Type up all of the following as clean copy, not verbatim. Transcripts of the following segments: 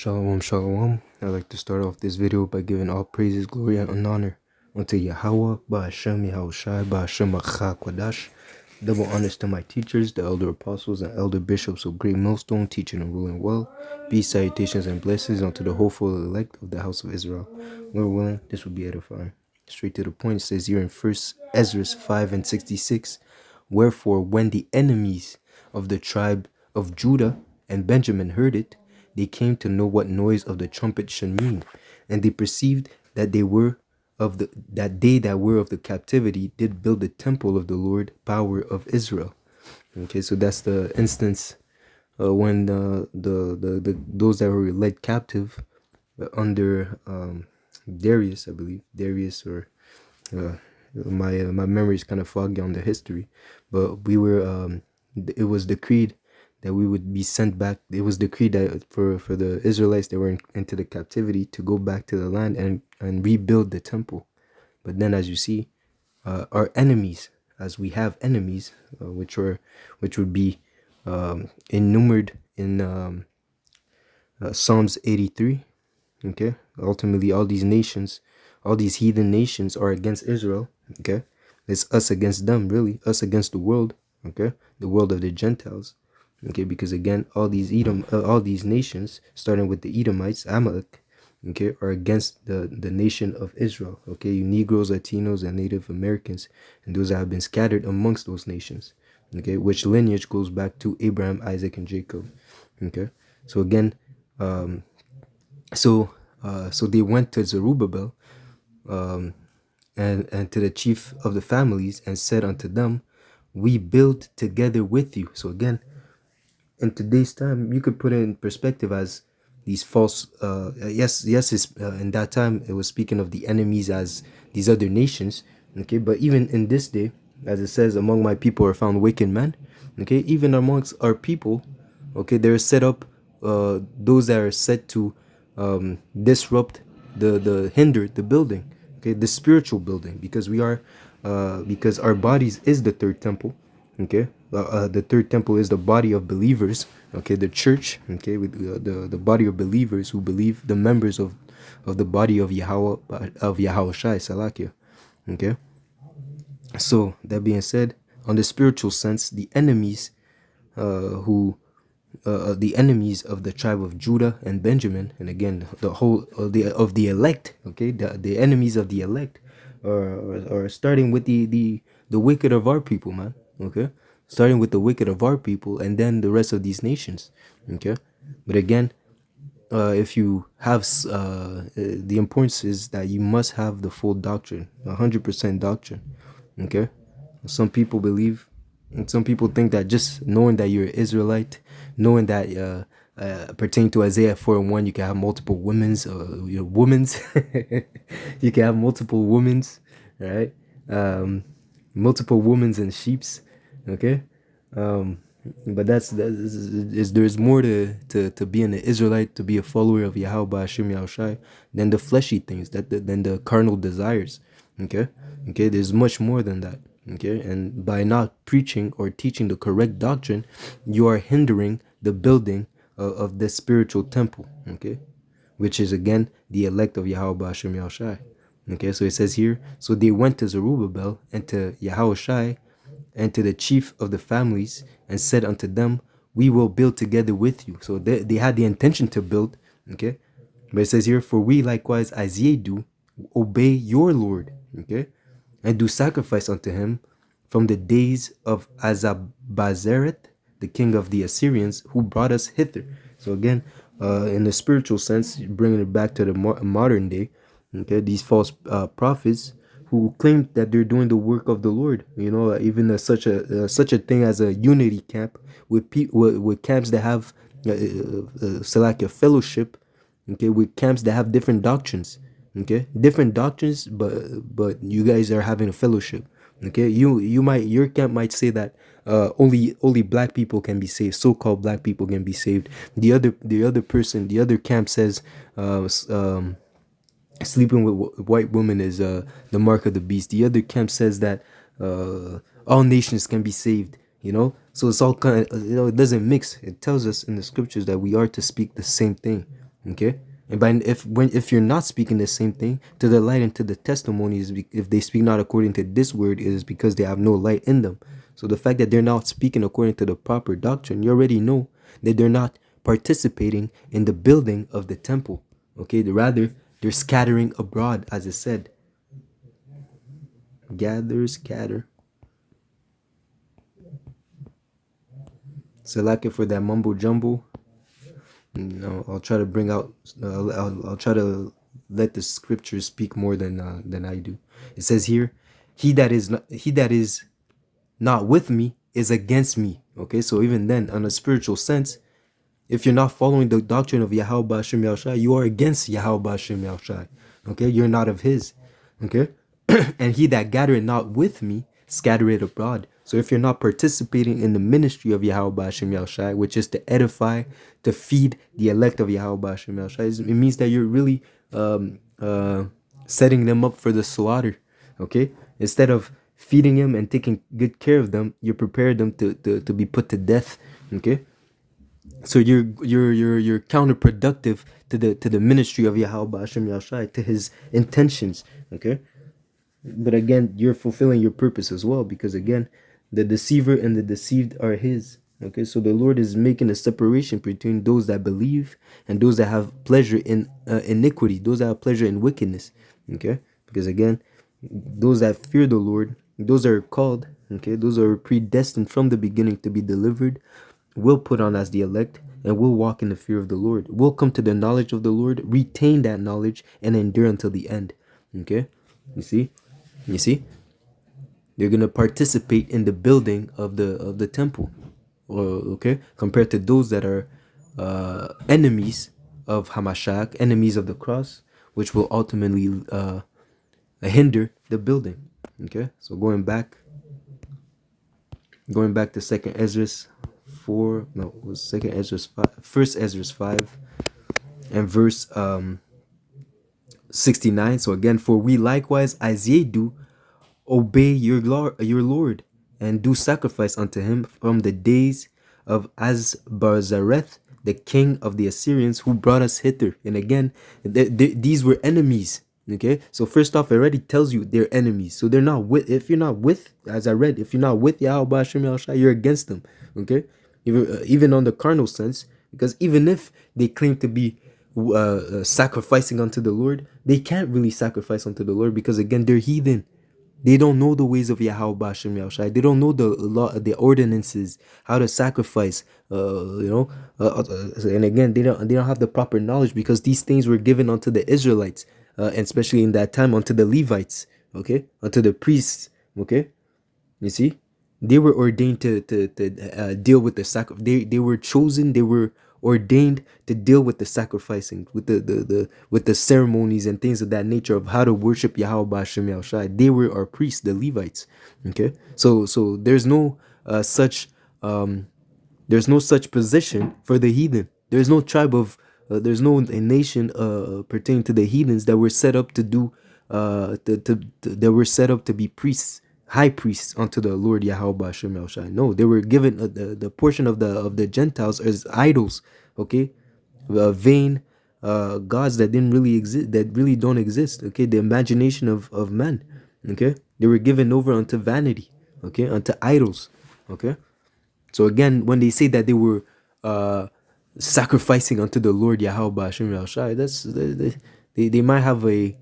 Shalom, shalom. I'd like to start off this video by giving all praises, glory, and honor unto Yahweh, Ba'ashem Yahushai, Ba'ashem Kwadash. Double honors to my teachers, the elder apostles and elder bishops of Great Millstone, teaching and ruling well. Peace, salutations, and blessings unto the hopeful elect of the house of Israel. Lord willing, this will be edifying. Straight to the point, it says here in 1 Ezra 5:66, wherefore when the enemies of the tribe of Judah and Benjamin heard it, they came to know what noise of the trumpet should mean, and they perceived that they that were of the captivity did build the temple of the Lord power of Israel. Okay, so that's the instance when those that were led captive under Darius, I believe Darius, or my memory is kind of foggy on the history, but we were it was decreed that we would be sent back. It was decreed that for the Israelites that were into the captivity to go back to the land and rebuild the temple. But then, as you see, our enemies, as we have enemies, which would be enumerated in Psalms 83. Okay, ultimately, all these nations, all these heathen nations, are against Israel. Okay, it's us against them, really, us against the world. Okay, the world of the Gentiles. Okay, because again, all these nations, starting with the Edomites, Amalek, okay, are against the nation of Israel. Okay, you Negroes, Latinos, and Native Americans, and those that have been scattered amongst those nations. Okay, which lineage goes back to Abraham, Isaac, and Jacob. Okay, so again, so they went to Zerubbabel, and to the chief of the families, and said unto them, we build together with you. So again, in today's time, you could put it in perspective as these false, in that time, it was speaking of the enemies as these other nations, okay, but even in this day, as it says, among my people are found wicked men, okay, even amongst our people, okay, there are set up those that are set to disrupt hinder the building, okay, the spiritual building, because because our bodies is the third temple. Okay, the third temple is the body of believers. Okay, the church. Okay, with the body of believers who believe, the members of the body of Yahweh, of Yahushai Salakia. Okay, so that being said, on the spiritual sense, the enemies the enemies of the tribe of Judah and Benjamin, and again the whole of the elect. Okay, the enemies of the elect are starting with the wicked of our people, man. Okay, starting with the wicked of our people, and then the rest of these nations. Okay, but again, if you have the importance is that you must have the full doctrine, 100% doctrine. Okay, some people believe, and some people think that just knowing that you're an Israelite, knowing that pertaining to Isaiah 4:1, you can have multiple women's, you can have multiple women's, right? Multiple women's and sheeps. Okay, but there's more to being an Israelite, to be a follower of Yahweh Hashem Yahushai, than the fleshy things, than the carnal desires. Okay, there's much more than that. Okay, and by not preaching or teaching the correct doctrine, you are hindering the building of the spiritual temple. Okay, which is again the elect of Yahweh Hashem Yahushai. Okay, so it says here, so they went to Zerubbabel and to Yahushai and to the chief of the families, and said unto them, we will build together with you. So they had the intention to build. Okay, but it says here, for we likewise as ye do obey your Lord. Okay, and do sacrifice unto him from the days of Azabazareth, the king of the Assyrians, who brought us hither. So again, in the spiritual sense, bringing it back to the modern day, okay, these false prophets who claim that they're doing the work of the Lord. You know, even such a thing as a unity camp with with camps that have like a fellowship. Okay, with camps that have different doctrines. Okay, different doctrines, but you guys are having a fellowship. Okay, your camp might say that only black people can be saved, so-called black people can be saved. The other camp says sleeping with white women is the mark of the beast. The other camp says that all nations can be saved. You know, so it's all kind of, it doesn't mix. It tells us in the scriptures that we are to speak the same thing. Okay, and by if you're not speaking the same thing, to the light and to the testimony is if they speak not according to this word, it is because they have no light in them. So the fact that they're not speaking according to the proper doctrine, you already know that they're not participating in the building of the temple. Okay, rather they're scattering abroad, as it said, gather, scatter. Select it for that mumbo jumbo. No, I'll try to bring out. I'll try to let the scriptures speak more than I do. It says here, he that is not with me is against me. Okay, so even then, on a spiritual sense, if you're not following the doctrine of Yahweh Hashem Yahushai, you are against Yahweh Hashem Yahushai. Okay, you're not of his. Okay, and he that gathereth not with me scattereth abroad. So if you're not participating in the ministry of Yahweh Hashem Yahushai, which is to edify, to feed the elect of Yahweh Hashem Yahushai, it means that you're really setting them up for the slaughter. Okay, instead of feeding them and taking good care of them, you prepare them to be put to death. Okay, so you're counterproductive to the ministry of Yahweh Hashem Yahushai, to his intentions. Okay, but again, you're fulfilling your purpose as well, because again, the deceiver and the deceived are his. Okay, so the Lord is making a separation between those that believe and those that have pleasure in iniquity, those that have pleasure in wickedness. Okay, because again, those that fear the Lord, those are called, okay, those are predestined from the beginning to be delivered, will put on as the elect, and will walk in the fear of the Lord, will come to the knowledge of the Lord, retain that knowledge, and endure until the end. Okay, you see, you see, they're gonna participate in the building of the temple. Okay, compared to those that are enemies of Hamashiach, enemies of the cross, which will ultimately hinder the building. Okay, so going back to second Ezra 4, no, it was second Ezra 5, first Ezra 5 and verse 69. So again, for we likewise as ye do obey your Lord, and do sacrifice unto him from the days of Asbarzareth, the king of the Assyrians, who brought us hither. And again, these were enemies. Okay, so first off, it already tells you they're enemies. So they're not with. If you're not with, as I read, if you're not with Yahweh Hashem Yahushua, you're against them. Okay, even on the carnal sense, because even if they claim to be sacrificing unto the Lord, they can't really sacrifice unto the Lord, because again, they're heathen. They don't know the ways of Yahweh Hashem Yahushai. They don't know the law, the ordinances, how to sacrifice. And again, they don't have the proper knowledge, because these things were given unto the Israelites, and especially in that time unto the Levites. Okay, unto the priests. Okay, you see, they were ordained to deal with the sacrifice. They were chosen. They were ordained to deal with the sacrificing, with the ceremonies and things of that nature of how to worship Yahweh Hashem Yahushai. They were our priests, the Levites. Okay, so there's no such there's no such position for the heathen. There's no tribe of there's no a nation pertaining to the heathens that were set up to do that were set up to be priests, high priests unto the Lord Yahweh Hashem Yahushai. No, they were given the portion of the Gentiles as idols. Okay, vain gods that didn't really exist, that really don't exist. Okay, the imagination of men. Okay, they were given over unto vanity. Okay, unto idols. Okay, so again, when they say that they were sacrificing unto the Lord Yahweh Hashem Yahushai, that's they might have a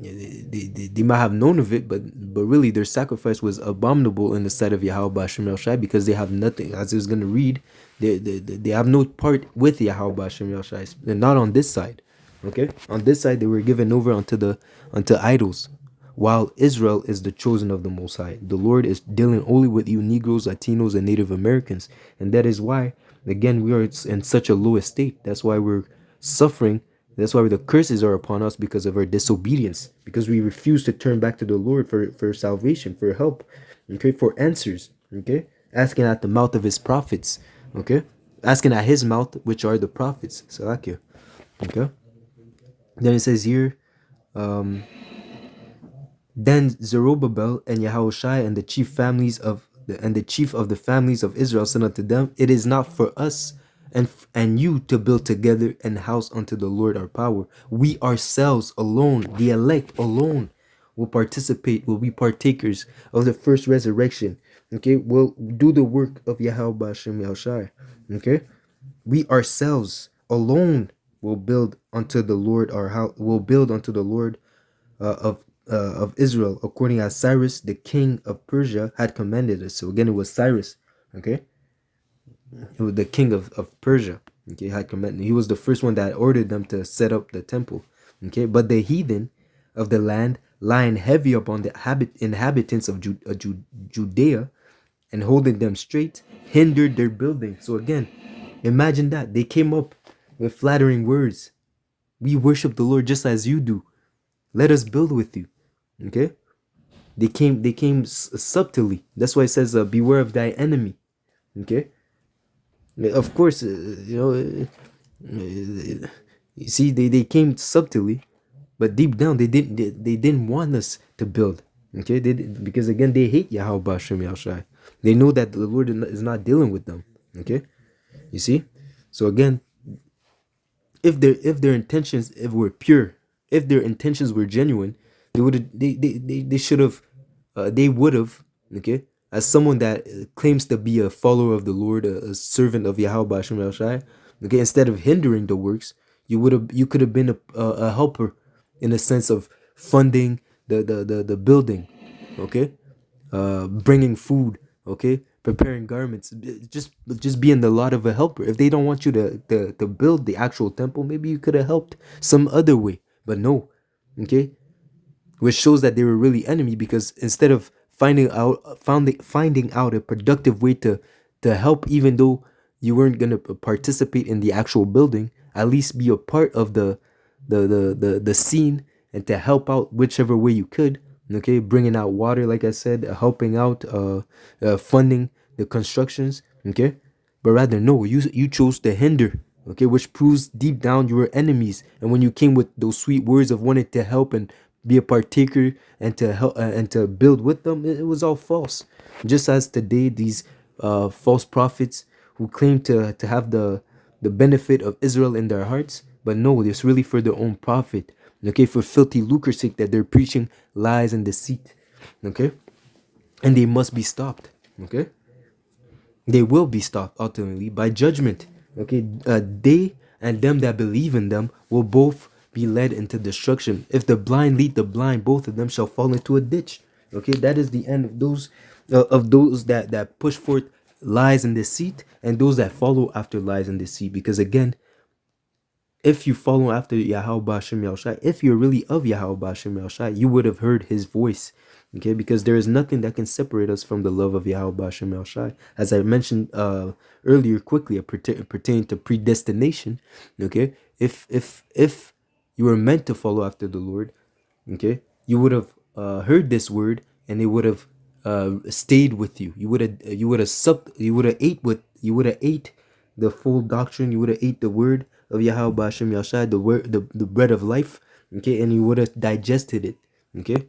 they might have known of it, but really their sacrifice was abominable in the sight of Yahweh Hashem Yahushai, because they have nothing. As I was going to read, they have no part with Yahweh Hashem Yahushai. They're not on this side. Okay, on this side they were given over unto idols, while Israel is the chosen of the Most High. The Lord is dealing only with you Negroes, Latinos, and Native Americans, and that is why, again, we are in such a low estate. That's why we're suffering. That's why the curses are upon us, because of our disobedience, because we refuse to turn back to the Lord for salvation, for help, okay, for answers, okay, asking at the mouth of his prophets, okay, asking at his mouth, which are the prophets. Salakia. Okay. Then it says here, then Zerubbabel and Yahushai and the chief of the families of Israel said unto them, it is not for us and you to build together an house unto the Lord our power. We ourselves alone, the elect alone, will be partakers of the first resurrection. Okay, we'll do the work of Yahweh Hashem Yahushai. Okay, we ourselves alone will build unto the Lord our house. Will build unto the Lord of Israel, according as Cyrus, the king of Persia, had commanded us. So again, it was Cyrus. Okay, it was the king of Persia. Okay, had commanded. He was the first one that ordered them to set up the temple. Okay, but the heathen of the land, lying heavy upon the inhabitants of Judea, and holding them straight, hindered their building. So again, imagine that they came up with flattering words. We worship the Lord just as you do. Let us build with you. Okay, they came subtly. That's why it says, "Beware of thy enemy." Okay, of course, you see, they came subtly, but deep down they didn't want us to build. Okay, because again they hate Yahweh Bashem Yahushai. They know that the Lord is not dealing with them. Okay, you see, so again, if their intentions if were pure, if their intentions were genuine, they should have, they would have, okay, as someone that claims to be a follower of the Lord, a servant of Yahweh Hashem Shai, okay, instead of hindering the works, you could have been a helper, in a sense of funding the building, okay, bringing food, okay, preparing garments, just being the lot of a helper. If they don't want you to build the actual temple, maybe you could have helped some other way, but no, okay, which shows that they were really enemy, because instead of finding out a productive way to help, even though you weren't going to participate in the actual building, at least be a part of the scene, and to help out whichever way you could. Okay, bringing out water, like I said, helping out, funding the constructions. Okay, but rather, no, you chose to hinder. Okay, which proves deep down you were enemies. And when you came with those sweet words of wanting to help and be a partaker, and to help, and to build with them, it was all false. Just as today, these false prophets who claim to have the benefit of Israel in their hearts, but no, it's really for their own profit. Okay, for filthy lucre's sake, that they're preaching lies and deceit. Okay, and they must be stopped. Okay, they will be stopped ultimately by judgment. Okay, they and them that believe in them will both be led into destruction. If the blind lead the blind, both of them shall fall into a ditch. Okay, that is the end of those that push forth lies and deceit, and those that follow after lies and deceit. Because again, if you follow after Yahweh Bashem Yahushai, if you're really of Yahweh Bashem Yahushai, you would have heard his voice. Okay, because there is nothing that can separate us from the love of Yahweh Bashem Yahushai. As I mentioned earlier, quickly, pertaining to predestination. Okay, if you were meant to follow after the Lord, okay, you would have heard this word, and it would have stayed with you. You would have ate the full doctrine. You would have ate the word of Yahweh Bashem Yashai, the bread of life. Okay, and you would have digested it. Okay,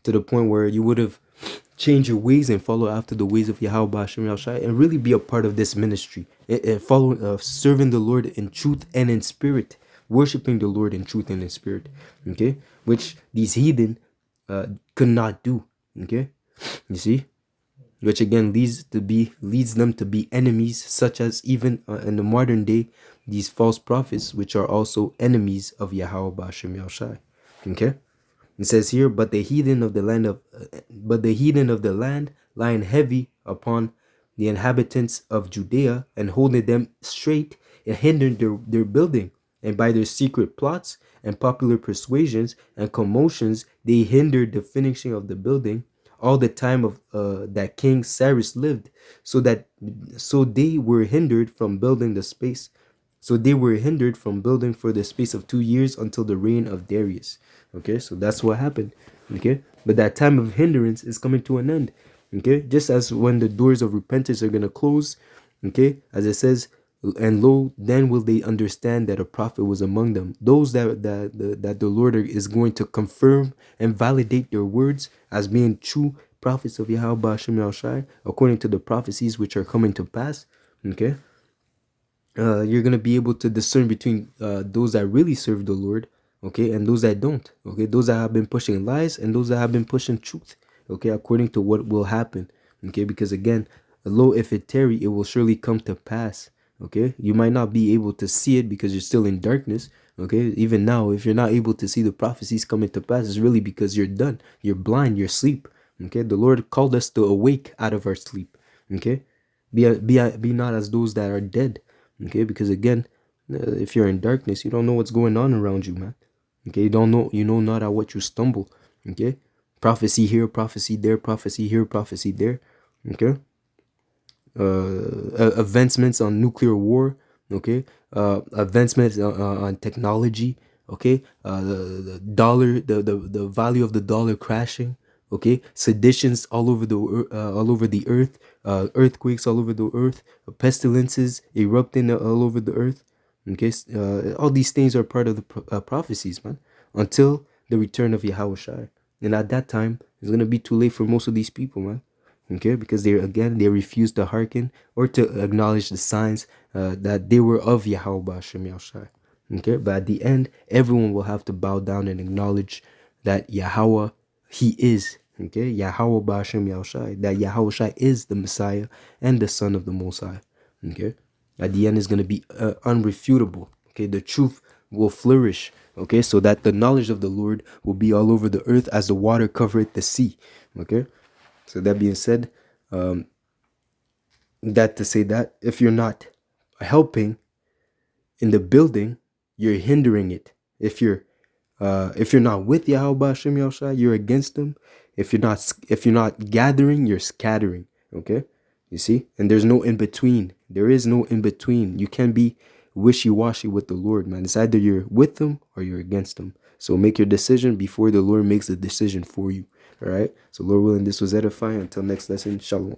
to the point where you would have changed your ways and follow after the ways of Yahweh Bashem Yashai, and really be a part of this ministry, and follow, serving the Lord in truth and in spirit, worshiping the Lord in truth and in spirit. Okay, which these heathen could not do. Okay, you see, which again leads them to be enemies, such as even in the modern day, these false prophets, which are also enemies of Yahweh Bashem Yahushai. Okay, it says here, but the heathen of the land, lying heavy upon the inhabitants of Judea, and holding them straight, and hindered their building. And by their secret plots and popular persuasions and commotions, they hindered the finishing of the building all the time of that King Cyrus lived, so they were hindered from building the space. So they were hindered from building for the space of 2 years, until the reign of Darius. Okay, so that's what happened. Okay, but that time of hindrance is coming to an end. Okay, just as when the doors of repentance are gonna close. Okay, as it says, and lo, then will they understand that a prophet was among them. Those that the Lord is going to confirm and validate their words as being true prophets of Yahweh Hashem Yahushai, according to the prophecies which are coming to pass. Okay, you're gonna be able to discern between those that really serve the Lord, okay, and those that don't, okay, those that have been pushing lies and those that have been pushing truth, okay, according to what will happen, okay, because again, lo, if it tarry, it will surely come to pass, okay. You might not be able to see it because you're still in darkness, okay. Even now, if you're not able to see the prophecies coming to pass, it's really because you're done, you're blind, you're asleep, okay. The Lord called us to awake out of our sleep, okay. Be not as those that are dead, okay, because again, if you're in darkness, you don't know what's going on around you, man, okay. You know not at what you stumble, okay. Prophecy here, prophecy there, prophecy here, prophecy there, okay. Advancements on nuclear war, okay. Advancements on technology, okay. The dollar, the value of the dollar crashing, okay. Seditions all over the earth, earthquakes all over the earth, pestilences erupting all over the earth, okay. All these things are part of the prophecies, man, until the return of Yahweh. And at that time, it's gonna be too late for most of these people, man, okay, because they refused to hearken or to acknowledge the signs that they were of Yahweh Ba'ashem Yahushai. Okay, but at the end, everyone will have to bow down and acknowledge that Yahweh, He is, okay, Yahweh Ba'ashem Yahushai, that Yahweh Shai is the Messiah and the Son of the Most High. Okay, at the end is going to be unrefutable. Okay, the truth will flourish. Okay, so that the knowledge of the Lord will be all over the earth as the water covereth the sea. Okay, so that being said, that to say that if you're not helping in the building, you're hindering it. If you're not with Yahweh Hashem Yahushua, you're against them. If you're not gathering, you're scattering. Okay, you see, and there's no in between. There is no in between. You can't be wishy-washy with the Lord, man. It's either you're with them or you're against them. So make your decision before the Lord makes the decision for you. All right. So Lord willing, this was edifying. Until next lesson, shalom.